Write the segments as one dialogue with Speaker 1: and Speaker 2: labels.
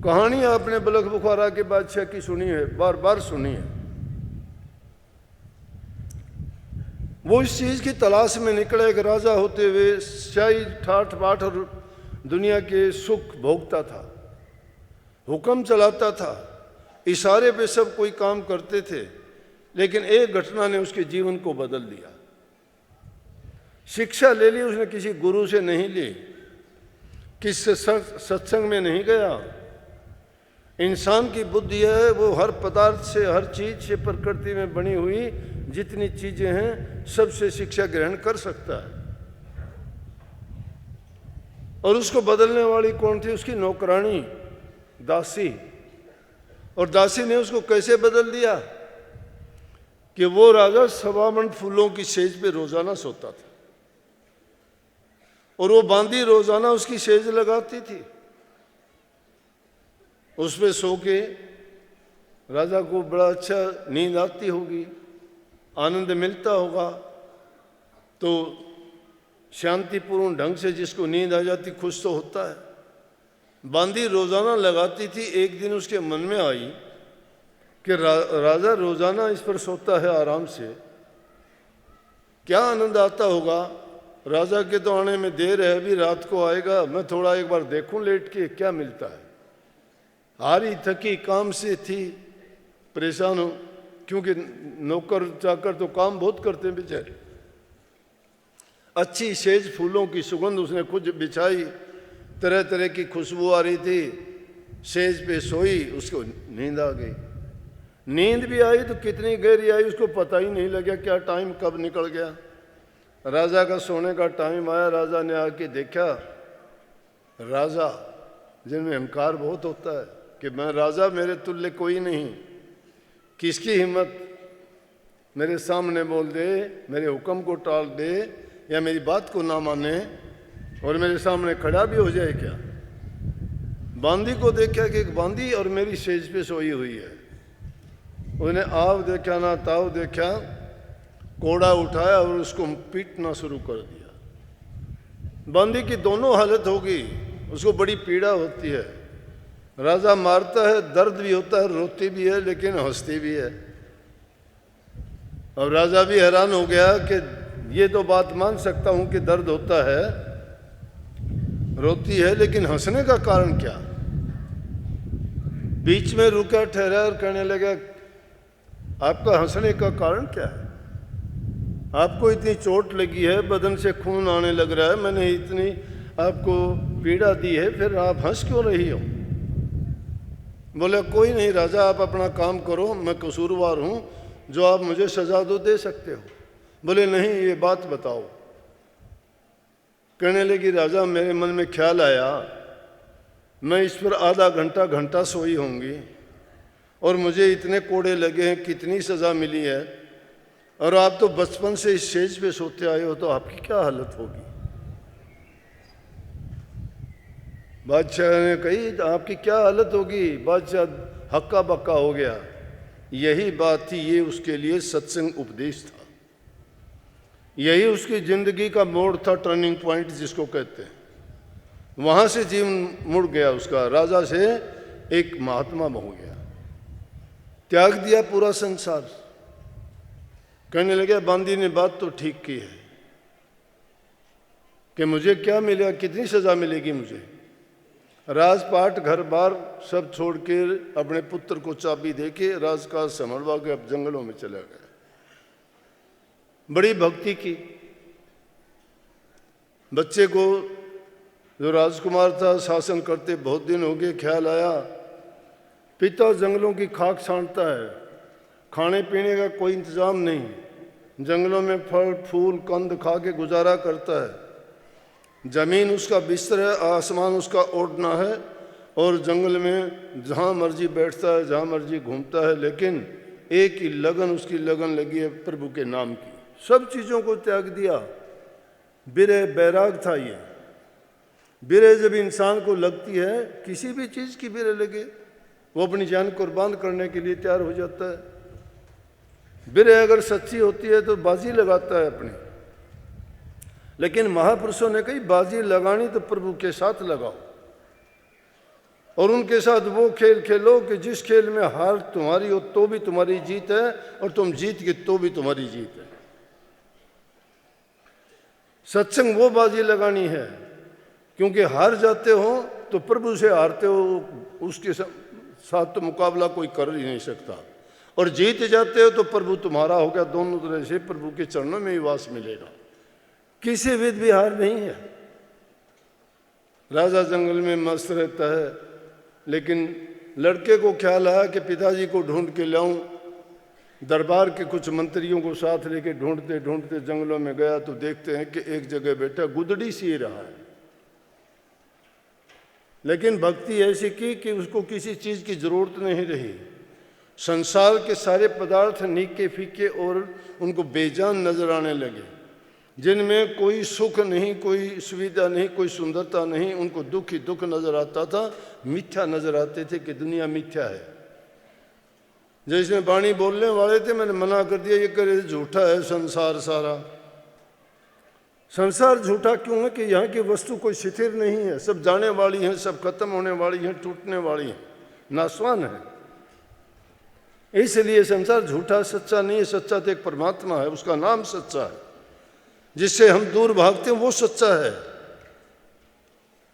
Speaker 1: कहानी आपने बलख बुखारा के बादशाह की सुनी है, बार बार सुनी है। वो इस चीज़ की तलाश में निकला, एक राजा होते हुए शाही ठाठ बाट और दुनिया के सुख भोगता था, हुक्म चलाता था, इशारे पे सब कोई काम करते थे, लेकिन एक घटना ने उसके जीवन को बदल दिया। शिक्षा ले ली उसने, किसी गुरु से नहीं ली, किसी सत्संग में नहीं गया। इंसान की बुद्धि है वो हर पदार्थ से, हर चीज से, प्रकृति में बनी हुई जितनी चीजें हैं सबसे शिक्षा ग्रहण कर सकता है। और उसको बदलने वाली कौन थी? उसकी नौकरानी दासी। और दासी ने उसको कैसे बदल दिया कि वो राजा सवामन फूलों की सेज पे रोजाना सोता था और वो बांदी रोजाना उसकी सेज लगाती थी। उस पे सो के राजा को बड़ा अच्छा नींद आती होगी, आनंद मिलता होगा। तो शांतिपूर्ण ढंग से जिसको नींद आ जाती खुश तो होता है। बांदी रोजाना लगाती थी। एक दिन उसके मन में आई कि राजा रोजाना इस पर सोता है आराम से, क्या आनंद आता होगा। राजा के तो आने में देर है, अभी रात को आएगा, मैं थोड़ा एक बार देखूं लेट के क्या मिलता है। हारी थकी काम से थी, परेशान हो, क्योंकि नौकर चाकर तो काम बहुत करते हैं बेचारे। अच्छी सेज फूलों की सुगंध उसने खुद बिछाई, तरह तरह की खुशबू आ रही थी। सेज पे सोई, उसको नींद आ गई। नींद भी आई तो कितनी गहरी आई उसको पता ही नहीं लगा, क्या टाइम कब निकल गया। राजा का सोने का टाइम आया, राजा ने आके देखा, राजा जिनमें अहंकार बहुत होता है कि मैं राजा, मेरे तुल्य कोई नहीं, किसकी हिम्मत मेरे सामने बोल दे, मेरे हुक्म को टाल दे या मेरी बात को ना माने और मेरे सामने खड़ा भी हो जाए क्या। बांदी को देखा कि एक बांदी और मेरी सेज पे सोई हुई है। उसने आव देखा ना ताव देखा, कोड़ा उठाया और उसको पीटना शुरू कर दिया। बांदी की दोनों हालत होगी, उसको बड़ी पीड़ा होती है। राजा मारता है, दर्द भी होता है, रोती भी है, लेकिन हंसती भी है। और राजा भी हैरान हो गया कि ये तो बात मान सकता हूं कि दर्द होता है, रोती है, लेकिन हंसने का कारण क्या। बीच में रुका, ठहरा और कहने लगा, आपका हंसने का कारण क्या है? आपको इतनी चोट लगी है, बदन से खून आने लग रहा है, मैंने इतनी आपको पीड़ा दी है, फिर आप हंस क्यों रही हो? बोले कोई नहीं राजा, आप अपना काम करो, मैं कसूरवार हूं, जो आप मुझे सजा दे सकते हो। बोले नहीं, ये बात बताओ। कहने लगी, राजा मेरे मन में ख्याल आया, मैं इस पर आधा घंटा सोई होंगी और मुझे इतने कोड़े लगे हैं, कितनी सजा मिली है, और आप तो बचपन से इस सेज पे सोते आए हो, तो आपकी क्या हालत होगी। बादशाह ने कही, आपकी क्या हालत होगी। बादशाह हक्का बक्का हो गया। यही बात थी, ये उसके लिए सत्संग उपदेश था, यही उसकी जिंदगी का मोड़ था, टर्निंग पॉइंट जिसको कहते हैं। वहां से जीवन मुड़ गया उसका, राजा से एक महात्मा हो गया, त्याग दिया पूरा संसार। कहने लगे, बांदी ने बात तो ठीक की है कि मुझे क्या मिलेगा, कितनी सजा मिलेगी मुझे। राजपाट घर बार सब छोड़ के अपने पुत्र को चाबी देके राजकाज संभलवा के अब जंगलों में चला गया। बड़ी भक्ति की। बच्चे को जो राजकुमार था शासन करते बहुत दिन हो गए, ख्याल आया पिता जंगलों की खाक छांटता है, खाने पीने का कोई इंतजाम नहीं, जंगलों में फल फूल कंद खा के गुजारा करता है। जमीन उसका बिस्तर है, आसमान उसका ओढ़ना है, और जंगल में जहाँ मर्जी बैठता है, जहाँ मर्जी घूमता है, लेकिन एक ही लगन उसकी लगन लगी है प्रभु के नाम की। सब चीज़ों को त्याग दिया। बिरह बैराग था ये। बिरह जब इंसान को लगती है, किसी भी चीज़ की बिरह लगे, वो अपनी जान कुर्बान करने के लिए तैयार हो जाता है। बिरह अगर सच्ची होती है तो बाजी लगाता है अपनी। लेकिन महापुरुषों ने कही, बाजी लगानी तो प्रभु के साथ लगाओ। और उनके साथ वो खेल खेलो कि जिस खेल में हार तुम्हारी हो तो भी तुम्हारी जीत है, और तुम जीत के तो भी तुम्हारी जीत है। सत्संग वो बाजी लगानी है, क्योंकि हार जाते हो तो प्रभु से हारते हो, उसके साथ तो मुकाबला कोई कर ही नहीं सकता, और जीत जाते हो तो प्रभु तुम्हारा हो गया। दोनों तरह से प्रभु के चरणों में ही वास मिलेगा, किसी विध भी हार नहीं है। राजा जंगल में मस्त रहता है, लेकिन लड़के को ख्याल आया कि पिताजी को ढूंढ के लाऊं। दरबार के कुछ मंत्रियों को साथ लेके ढूंढते ढूंढते जंगलों में गया तो देखते हैं कि एक जगह बैठा गुदड़ी सी रहा है, लेकिन भक्ति ऐसी की कि उसको किसी चीज की जरूरत नहीं रही। संसार के सारे पदार्थ नीके फीके और उनको बेजान नजर आने लगे, जिनमें कोई सुख नहीं, कोई सुविधा नहीं, कोई सुंदरता नहीं, उनको दुख ही दुख नजर आता था, मिथ्या नजर आते थे कि दुनिया मिथ्या है। जैसे वाणी बोलने वाले थे, मैंने मना कर दिया, ये करे झूठा है संसार सारा। संसार झूठा क्यों है कि यहाँ की वस्तु कोई स्थिर नहीं है, सब जाने वाली है, सब खत्म होने वाली है, टूटने वाली है, नाशवान है। इसलिए संसार झूठा, सच्चा नहीं है। सच्चा तो एक परमात्मा है, उसका नाम सच्चा है, जिससे हम दूर भागते हैं वो सच्चा है।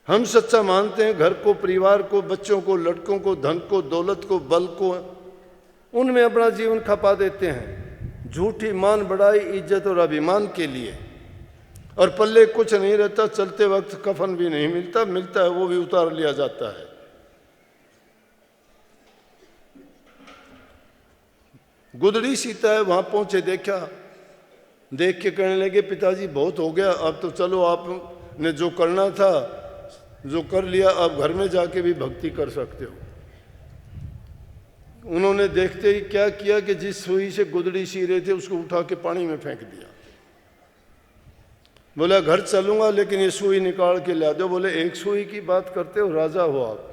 Speaker 1: हम सच्चा मानते हैं घर को, परिवार को, बच्चों को, लड़कों को, धन को, दौलत को, बल को, उनमें अपना जीवन खपा देते हैं, झूठी मान बढ़ाई, इज्जत और अभिमान के लिए, और पल्ले कुछ नहीं रहता। चलते वक्त कफन भी नहीं मिलता, मिलता है वो भी उतार लिया जाता है। गुदड़ी सीता है, वहां पहुंचे, देखा, देख के कहने लगे पिताजी बहुत हो गया, अब तो चलो आपने जो करना था जो कर लिया, अब घर में जाके भी भक्ति कर सकते हो। उन्होंने देखते ही क्या किया कि जिस सुई से गुदड़ी सी रहे थे उसको उठा के पानी में फेंक दिया। बोला घर चलूंगा लेकिन ये सुई निकाल के ला दो। बोले एक सुई की बात करते हो, राजा हो आप,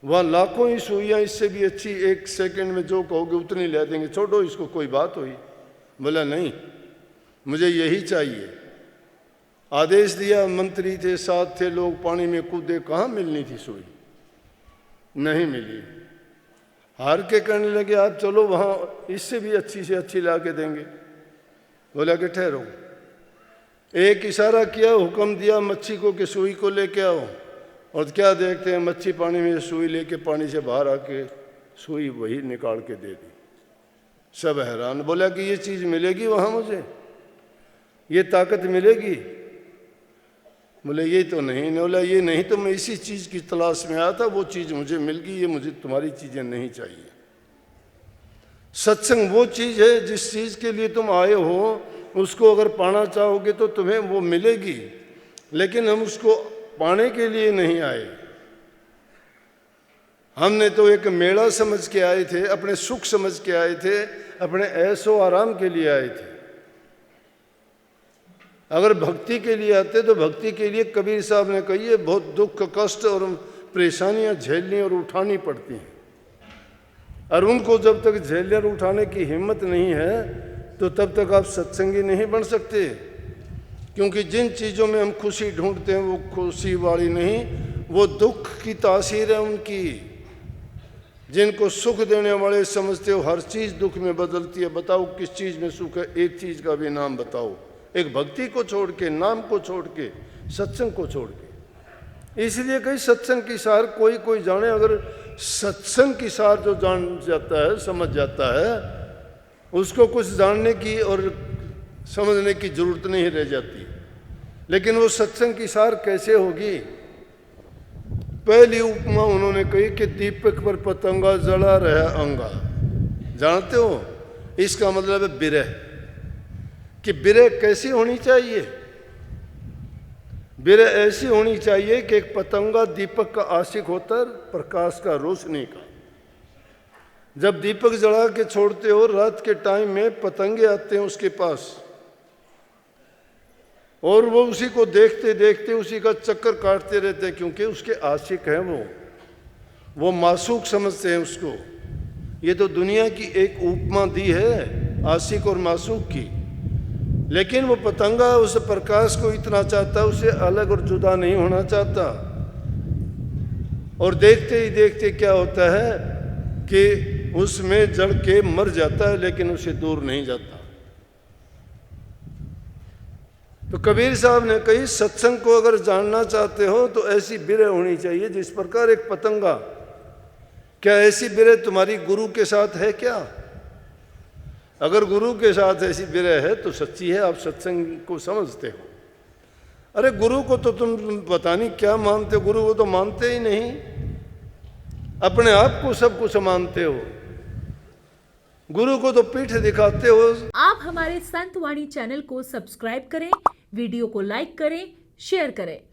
Speaker 1: वहां लाखों ही सुइयां इससे भी अच्छी, एक सेकंड में जो कहोगे उतनी ले देंगे, छोड़ो इसको, कोई बात हुई। बोला नहीं, मुझे यही चाहिए। आदेश दिया, मंत्री थे, साथ थे लोग, पानी में कूदे, कहाँ मिलनी थी सुई, नहीं मिली। हार के कहने लगे आप चलो वहाँ इससे भी अच्छी से अच्छी ला के देंगे। बोला कि ठहरो। एक इशारा किया, हुक्म दिया मच्छी को कि सुई को लेके आओ, और क्या देखते हैं मच्छी पानी में सुई लेके पानी से बाहर आके सुई वही निकाल के दे दी। सब हैरान। बोला कि ये चीज़ मिलेगी वहाँ मुझे, ये ताकत मिलेगी? बोले ये तो नहीं। बोला ये नहीं तो मैं इसी चीज़ की तलाश में आया था, वो चीज़ मुझे मिल गई, ये मुझे तुम्हारी चीज़ें नहीं चाहिए। सत्संग वो चीज़ है जिस चीज़ के लिए तुम आए हो, उसको अगर पाना चाहोगे तो तुम्हें वो मिलेगी, लेकिन हम उसको पाने के लिए नहीं आए। हमने तो एक मेला समझ के आए थे, अपने सुख समझ के आए थे, अपने ऐशो आराम के लिए आए थे। अगर भक्ति के लिए आते तो भक्ति के लिए कबीर साहब ने कही है बहुत दुख, कष्ट और परेशानियां झेलनी और उठानी पड़ती हैं, और उनको जब तक झेलने और उठाने की हिम्मत नहीं है तो तब तक आप सत्संगी नहीं बन सकते। क्योंकि जिन चीज़ों में हम खुशी ढूंढते हैं वो खुशी वाली नहीं, वो दुख की तासीर है उनकी। जिनको सुख देने वाले समझते हो हर चीज़ दुख में बदलती है, बताओ किस चीज़ में सुख है? एक चीज़ का भी नाम बताओ, एक भक्ति को छोड़ के, नाम को छोड़ के, सत्संग को छोड़ के। इसलिए कहीं सत्संग की सार कोई कोई जाने। अगर सत्संग की सार जो जान जाता है, समझ जाता है, उसको कुछ जानने की और समझने की जरूरत नहीं रह जाती। लेकिन वो सत्संग की सार कैसे होगी? पहली उपमा उन्होंने कही कि दीपक पर पतंगा जला रहा अंगा। जानते हो इसका मतलब है बिरह। कि बिरह कैसी होनी चाहिए? बिरह ऐसी होनी चाहिए कि एक पतंगा दीपक का आशिक होता है, प्रकाश का, रोशनी का। जब दीपक जला के छोड़ते हो रात के टाइम में पतंगे आते हैं उसके पास, और वो उसी को देखते देखते उसी का चक्कर काटते रहते हैं, क्योंकि उसके आशिक हैं वो मासूक समझते हैं उसको। ये तो दुनिया की एक उपमा दी है आशिक और मासूक की। लेकिन वो पतंगा उस प्रकाश को इतना चाहता है, उससे अलग और जुदा नहीं होना चाहता। और देखते ही देखते क्या होता है कि उसमें जड़ के मर जाता है, लेकिन उसे दूर नहीं जाता। तो कबीर साहब ने कही, सत्संग को अगर जानना चाहते हो तो ऐसी बिरह होनी चाहिए जिस प्रकार एक पतंगा। क्या ऐसी बिरह तुम्हारी गुरु के साथ है क्या? अगर गुरु के साथ ऐसी बिरह है तो सच्ची है, आप सत्संग को समझते हो। अरे गुरु को तो तुम पता नहीं क्या मानते हो, गुरु को तो मानते ही नहीं, अपने आप को सब कुछ मानते हो, गुरु को तो पीठ दिखाते हो।
Speaker 2: आप हमारे संत वाणी चैनल को सब्सक्राइब करें, वीडियो को लाइक करें, शेयर करें।